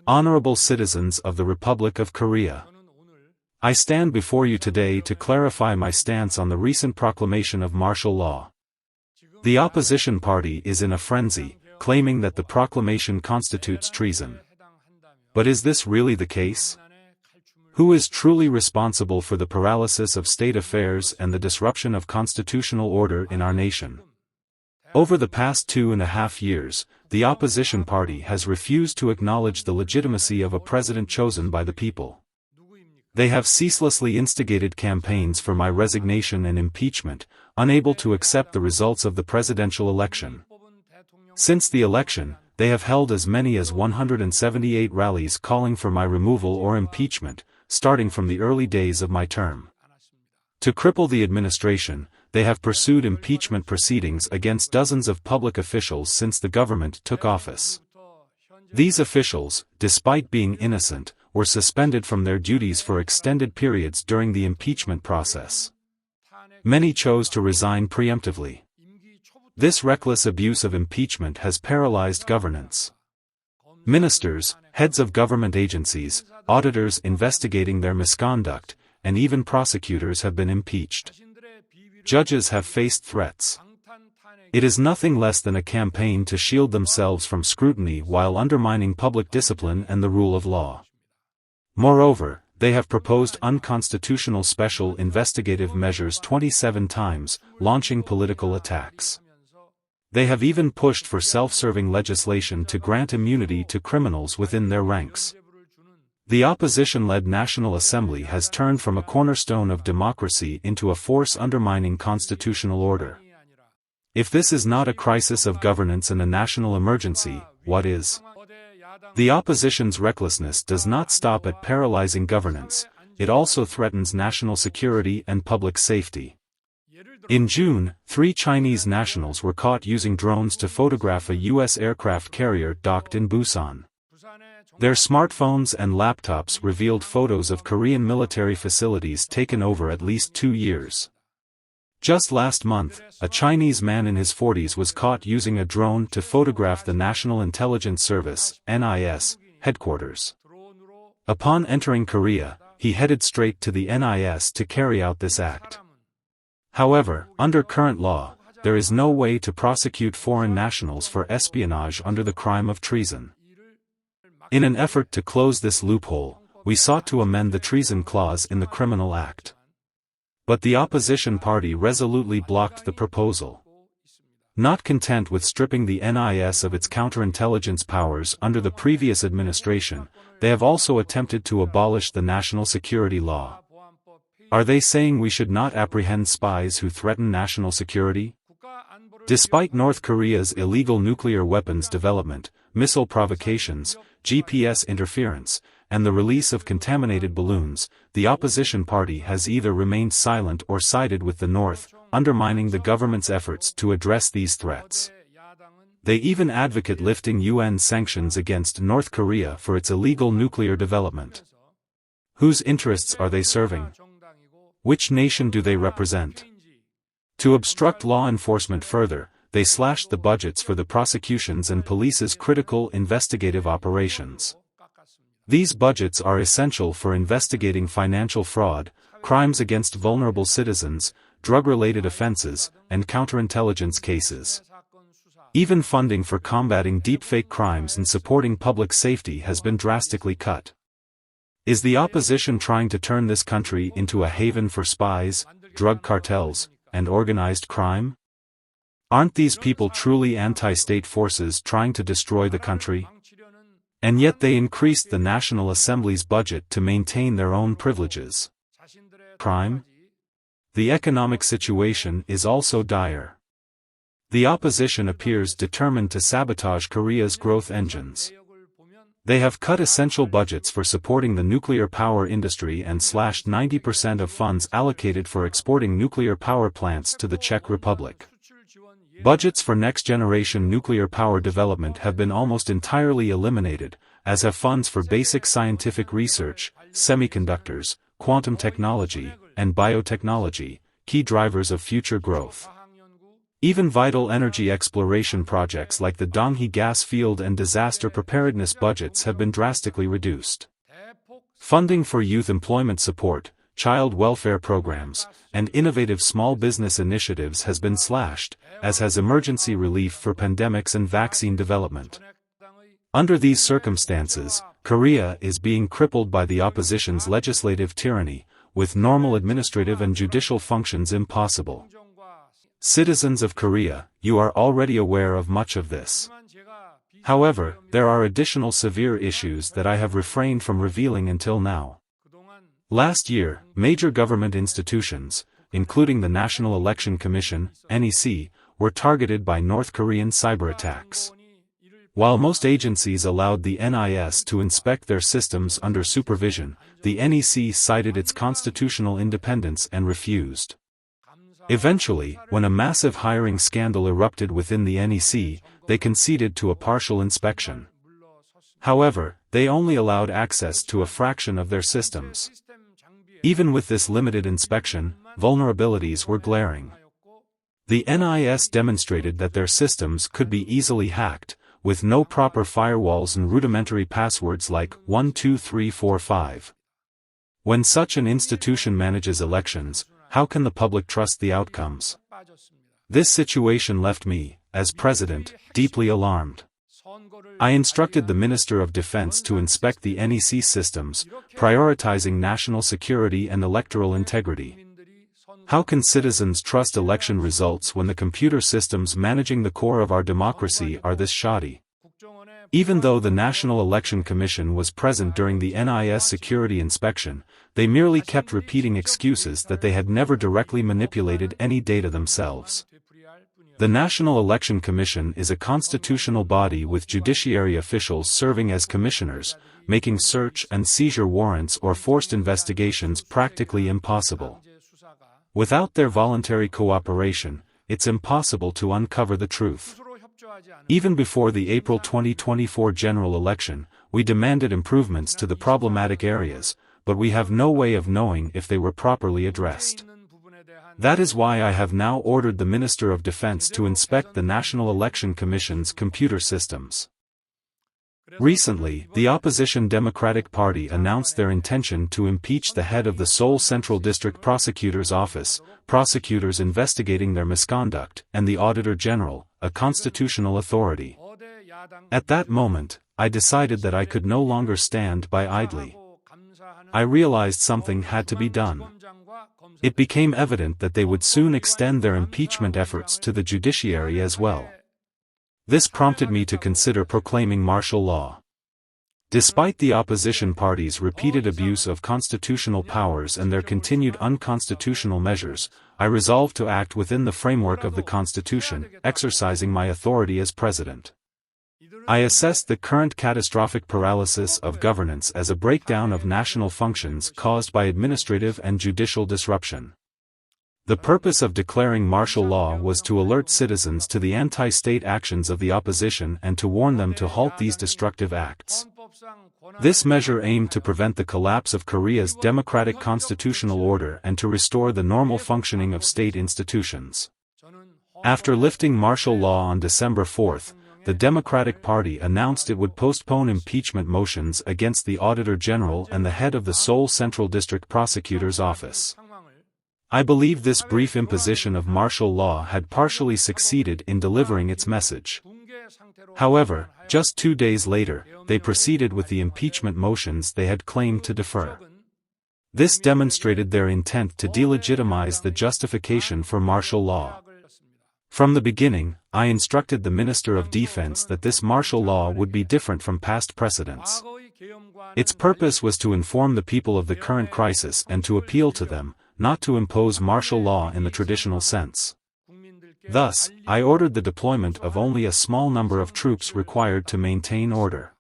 Honorable citizens of the Republic of Korea, I stand before you today to clarify my stance on the recent proclamation of martial law. The opposition party is in a frenzy, claiming that the proclamation constitutes treason. But is this really the case? Who is truly responsible for the paralysis of state affairs and the disruption of constitutional order in our nation? Over the past 2.5 years, the opposition party has refused to acknowledge the legitimacy of a president chosen by the people. They have ceaselessly instigated campaigns for my resignation and impeachment, unable to accept the results of the presidential election. Since the election, they have held as many as 178 rallies calling for my removal or impeachment, starting from the early days of my term. To cripple the administration, they have pursued impeachment proceedings against dozens of public officials since the government took office. These officials, despite being innocent, were suspended from their duties for extended periods during the impeachment process. Many chose to resign preemptively. This reckless abuse of impeachment has paralyzed governance. Ministers, heads of government agencies, auditors investigating their misconduct, and even prosecutors have been impeached. Judges have faced threats. It is nothing less than a campaign to shield themselves from scrutiny while undermining public discipline and the rule of law. Moreover, they have proposed unconstitutional special investigative measures 27 times, launching political attacks. They have even pushed for self-serving legislation to grant immunity to criminals within their ranks. The opposition-led National Assembly has turned from a cornerstone of democracy into a force undermining constitutional order. If this is not a crisis of governance and a national emergency, what is? The opposition's recklessness does not stop at paralyzing governance, it also threatens national security and public safety. In June, 3 Chinese nationals were caught using drones to photograph a U.S. aircraft carrier docked in Busan. Their smartphones and laptops revealed photos of Korean military facilities taken over at least 2 years. Just last month, a Chinese man in his 40s was caught using a drone to photograph the National Intelligence Service (NIS) headquarters. Upon entering Korea, he headed straight to the NIS to carry out this act. However, under current law, there is no way to prosecute foreign nationals for espionage under the crime of treason. In an effort to close this loophole, we sought to amend the treason clause in the Criminal Act. But the opposition party resolutely blocked the proposal. Not content with stripping the NIS of its counterintelligence powers under the previous administration, they have also attempted to abolish the national security law. Are they saying we should not apprehend spies who threaten national security? Despite North Korea's illegal nuclear weapons development, missile provocations, GPS interference, and the release of contaminated balloons, the opposition party has either remained silent or sided with the North, undermining the government's efforts to address these threats. They even advocate lifting UN sanctions against North Korea for its illegal nuclear development. Whose interests are they serving? Which nation do they represent? To obstruct law enforcement further, they slashed the budgets for the prosecutions and police's critical investigative operations. These budgets are essential for investigating financial fraud, crimes against vulnerable citizens, drug-related offenses, and counterintelligence cases. Even funding for combating deepfake crimes and supporting public safety has been drastically cut. Is the opposition trying to turn this country into a haven for spies, drug cartels, and organized crime? Aren't these people truly anti-state forces trying to destroy the country? And yet they increased the National Assembly's budget to maintain their own privileges. Crime? The economic situation is also dire. The opposition appears determined to sabotage Korea's growth engines. They have cut essential budgets for supporting the nuclear power industry and slashed 90% of funds allocated for exporting nuclear power plants to the Czech Republic. Budgets for next-generation nuclear power development have been almost entirely eliminated, as have funds for basic scientific research, semiconductors, quantum technology, and biotechnology, key drivers of future growth. Even vital energy exploration projects like the Donghae gas field and disaster preparedness budgets have been drastically reduced. Funding for youth employment support, child welfare programs, and innovative small business initiatives has been slashed, as has emergency relief for pandemics and vaccine development. Under these circumstances, Korea is being crippled by the opposition's legislative tyranny, with normal administrative and judicial functions impossible. Citizens of Korea, you are already aware of much of this. However, there are additional severe issues that I have refrained from revealing until now. Last year, major government institutions, including the National Election Commission, NEC, were targeted by North Korean cyber attacks. While most agencies allowed the NIS to inspect their systems under supervision, the NEC cited its constitutional independence and refused. Eventually, when a massive hiring scandal erupted within the NEC, they conceded to a partial inspection. However, they only allowed access to a fraction of their systems. Even with this limited inspection, vulnerabilities were glaring. The NIS demonstrated that their systems could be easily hacked, with no proper firewalls and rudimentary passwords like 12345. When such an institution manages elections, how can the public trust the outcomes? This situation left me, as president, deeply alarmed. I instructed the Minister of Defense to inspect the NEC systems, prioritizing national security and electoral integrity. How can citizens trust election results when the computer systems managing the core of our democracy are this shoddy? Even though the National Election Commission was present during the NIS security inspection, they merely kept repeating excuses that they had never directly manipulated any data themselves. The National Election Commission is a constitutional body with judiciary officials serving as commissioners, making search and seizure warrants or forced investigations practically impossible. Without their voluntary cooperation, it's impossible to uncover the truth. Even before the April 2024 general election, we demanded improvements to the problematic areas, but we have no way of knowing if they were properly addressed. That is why I have now ordered the Minister of Defense to inspect the National Election Commission's computer systems. Recently, the opposition Democratic Party announced their intention to impeach the head of the Seoul Central District Prosecutor's Office, prosecutors investigating their misconduct, and the Auditor General, a constitutional authority. At that moment, I decided that I could no longer stand by idly. I realized something had to be done. It became evident that they would soon extend their impeachment efforts to the judiciary as well. This prompted me to consider proclaiming martial law. Despite the opposition party's repeated abuse of constitutional powers and their continued unconstitutional measures, I resolved to act within the framework of the Constitution, exercising my authority as president. I assessed the current catastrophic paralysis of governance as a breakdown of national functions caused by administrative and judicial disruption. The purpose of declaring martial law was to alert citizens to the anti-state actions of the opposition and to warn them to halt these destructive acts. This measure aimed to prevent the collapse of Korea's democratic constitutional order and to restore the normal functioning of state institutions. After lifting martial law on December 4, the Democratic Party announced it would postpone impeachment motions against the Auditor General and the head of the Seoul Central District Prosecutor's Office. I believe this brief imposition of martial law had partially succeeded in delivering its message. However, just 2 days later, they proceeded with the impeachment motions they had claimed to defer. This demonstrated their intent to delegitimize the justification for martial law. From the beginning, I instructed the Minister of Defense that this martial law would be different from past precedents. Its purpose was to inform the people of the current crisis and to appeal to them, not to impose martial law in the traditional sense. Thus, I ordered the deployment of only a small number of troops required to maintain order.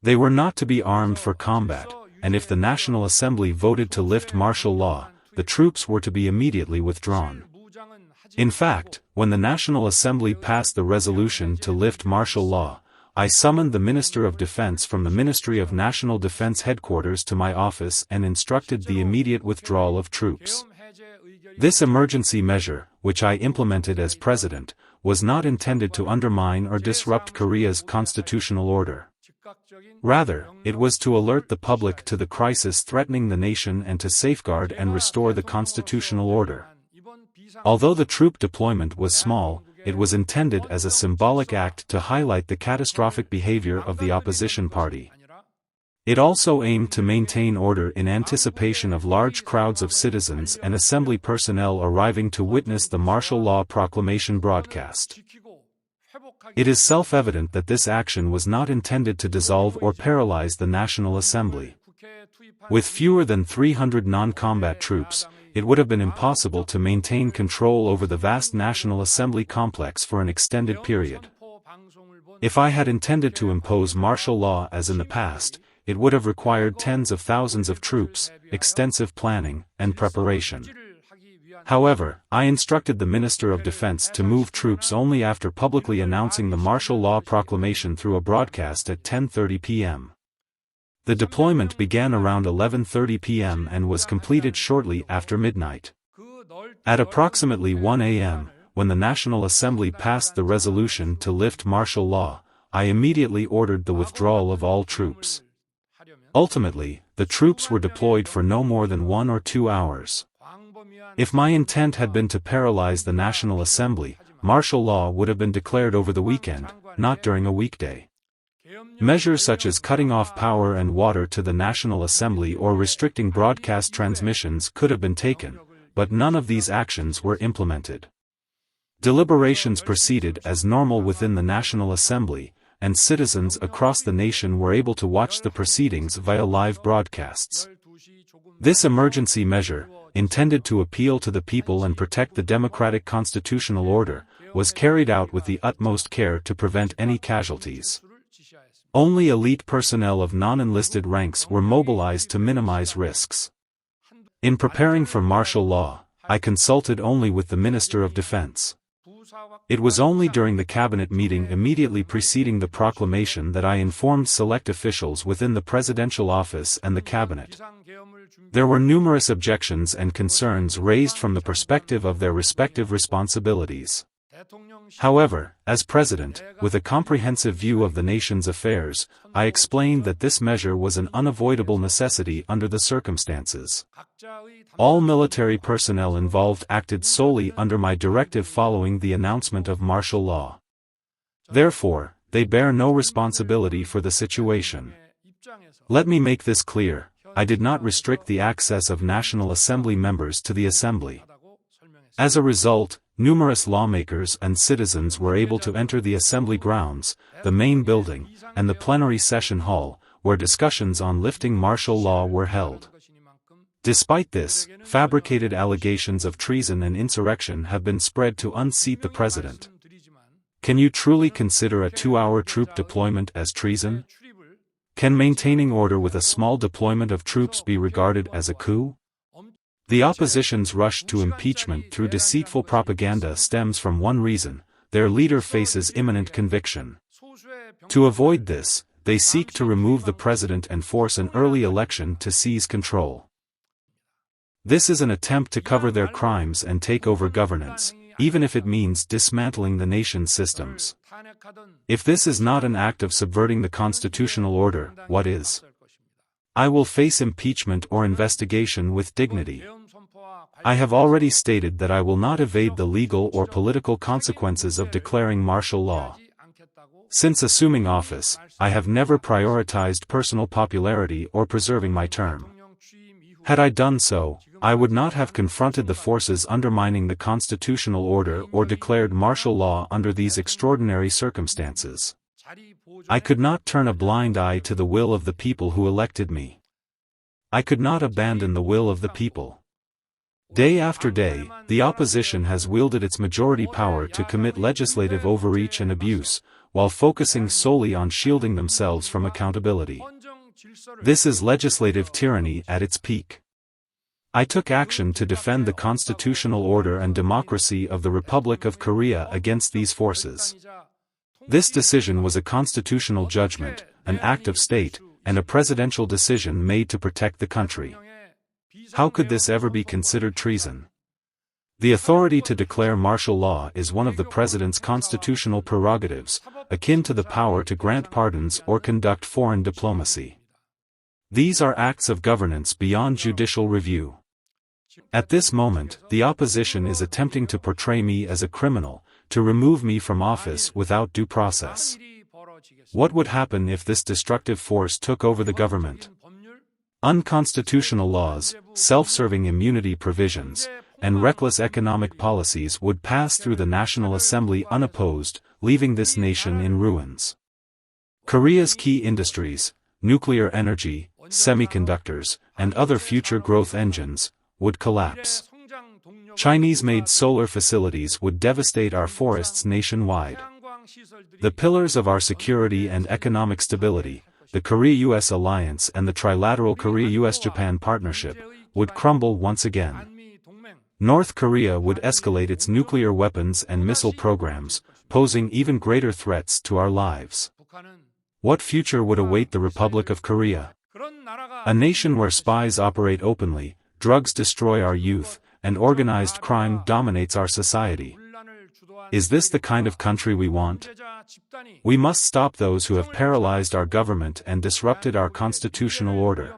They were not to be armed for combat, and if the National Assembly voted to lift martial law, the troops were to be immediately withdrawn. In fact, when the National Assembly passed the resolution to lift martial law, I summoned the Minister of Defense from the Ministry of National Defense headquarters to my office and instructed the immediate withdrawal of troops. This emergency measure, which I implemented as president, was not intended to undermine or disrupt Korea's constitutional order. Rather, it was to alert the public to the crisis threatening the nation and to safeguard and restore the constitutional order. Although the troop deployment was small, it was intended as a symbolic act to highlight the catastrophic behavior of the opposition party. It also aimed to maintain order in anticipation of large crowds of citizens and assembly personnel arriving to witness the martial law proclamation broadcast. It is self-evident that this action was not intended to dissolve or paralyze the National Assembly. With fewer than 300 non-combat troops, it would have been impossible to maintain control over the vast National Assembly complex for an extended period. If I had intended to impose martial law as in the past, it would have required tens of thousands of troops, extensive planning, and preparation. However, I instructed the Minister of Defense to move troops only after publicly announcing the martial law proclamation through a broadcast at 10:30 p.m. The deployment began around 11:30 p.m. and was completed shortly after midnight. At approximately 1 a.m., when the National Assembly passed the resolution to lift martial law, I immediately ordered the withdrawal of all troops. Ultimately, the troops were deployed for no more than 1 or 2 hours. If my intent had been to paralyze the National Assembly, martial law would have been declared over the weekend, not during a weekday. Measures such as cutting off power and water to the National Assembly or restricting broadcast transmissions could have been taken, but none of these actions were implemented. Deliberations proceeded as normal within the National Assembly, and citizens across the nation were able to watch the proceedings via live broadcasts. This emergency measure, intended to appeal to the people and protect the democratic constitutional order, was carried out with the utmost care to prevent any casualties. Only elite personnel of non-enlisted ranks were mobilized to minimize risks. In preparing for martial law, I consulted only with the Minister of Defense. It was only during the cabinet meeting immediately preceding the proclamation that I informed select officials within the presidential office and the cabinet. There were numerous objections and concerns raised from the perspective of their respective responsibilities. However, as president, with a comprehensive view of the nation's affairs, I explained that this measure was an unavoidable necessity under the circumstances. All military personnel involved acted solely under my directive following the announcement of martial law. Therefore, they bear no responsibility for the situation. Let me make this clear, I did not restrict the access of National Assembly members to the Assembly. As a result, numerous lawmakers and citizens were able to enter the Assembly grounds, the main building, and the plenary session hall, where discussions on lifting martial law were held. Despite this, fabricated allegations of treason and insurrection have been spread to unseat the president. Can you truly consider a 2-hour troop deployment as treason? Can maintaining order with a small deployment of troops be regarded as a coup? The opposition's rush to impeachment through deceitful propaganda stems from one reason: their leader faces imminent conviction. To avoid this, they seek to remove the president and force an early election to seize control. This is an attempt to cover their crimes and take over governance, even if it means dismantling the nation's systems. If this is not an act of subverting the constitutional order, what is? I will face impeachment or investigation with dignity. I have already stated that I will not evade the legal or political consequences of declaring martial law. Since assuming office, I have never prioritized personal popularity or preserving my term. Had I done so, I would not have confronted the forces undermining the constitutional order or declared martial law under these extraordinary circumstances. I could not turn a blind eye to the will of the people who elected me. I could not abandon the will of the people. Day after day, the opposition has wielded its majority power to commit legislative overreach and abuse, while focusing solely on shielding themselves from accountability. This is legislative tyranny at its peak. I took action to defend the constitutional order and democracy of the Republic of Korea against these forces. This decision was a constitutional judgment, an act of state, and a presidential decision made to protect the country. How could this ever be considered treason? The authority to declare martial law is one of the president's constitutional prerogatives, akin to the power to grant pardons or conduct foreign diplomacy. These are acts of governance beyond judicial review. At this moment, the opposition is attempting to portray me as a criminal, to remove me from office without due process. What would happen if this destructive force took over the government? Unconstitutional laws, self-serving immunity provisions, and reckless economic policies would pass through the National Assembly unopposed, leaving this nation in ruins. Korea's key industries, nuclear energy, semiconductors, and other future growth engines, would collapse. Chinese-made solar facilities would devastate our forests nationwide. The pillars of our security and economic stability, the Korea-US alliance and the trilateral Korea-US-Japan partnership, would crumble once again. North Korea would escalate its nuclear weapons and missile programs, posing even greater threats to our lives. What future would await the Republic of Korea? A nation where spies operate openly, drugs destroy our youth, and organized crime dominates our society. Is this the kind of country we want? We must stop those who have paralyzed our government and disrupted our constitutional order.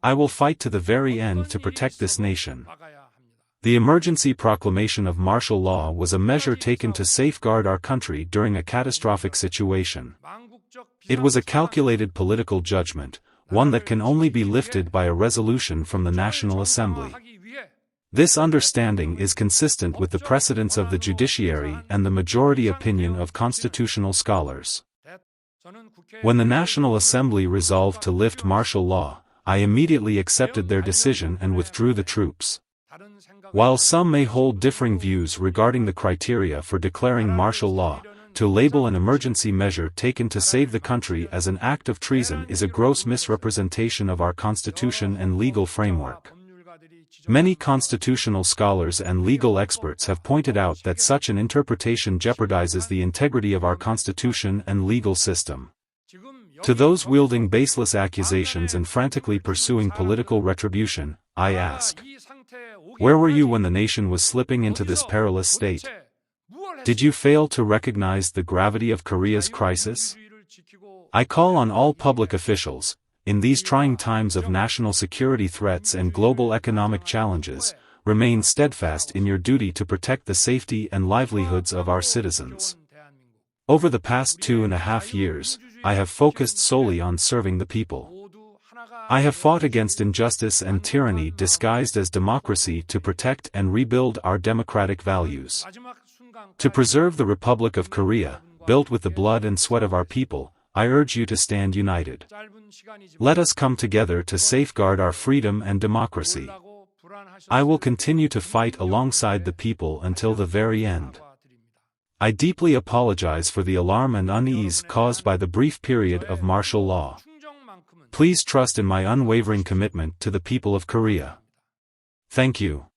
I will fight to the very end to protect this nation. The emergency proclamation of martial law was a measure taken to safeguard our country during a catastrophic situation. It was a calculated political judgment, one that can only be lifted by a resolution from the National Assembly. This understanding is consistent with the precedents of the judiciary and the majority opinion of constitutional scholars. When the National Assembly resolved to lift martial law, I immediately accepted their decision and withdrew the troops. While some may hold differing views regarding the criteria for declaring martial law, to label an emergency measure taken to save the country as an act of treason is a gross misrepresentation of our constitution and legal framework. Many constitutional scholars and legal experts have pointed out that such an interpretation jeopardizes the integrity of our constitution and legal system. To those wielding baseless accusations and frantically pursuing political retribution, I ask: where were you when the nation was slipping into this perilous state? Did you fail to recognize the gravity of Korea's crisis? I call on all public officials, in these trying times of national security threats and global economic challenges, remain steadfast in your duty to protect the safety and livelihoods of our citizens. Over the past 2.5 years, I have focused solely on serving the people. I have fought against injustice and tyranny disguised as democracy to protect and rebuild our democratic values. To preserve the Republic of Korea, built with the blood and sweat of our people, I urge you to stand united. Let us come together to safeguard our freedom and democracy. I will continue to fight alongside the people until the very end. I deeply apologize for the alarm and unease caused by the brief period of martial law. Please trust in my unwavering commitment to the people of Korea. Thank you.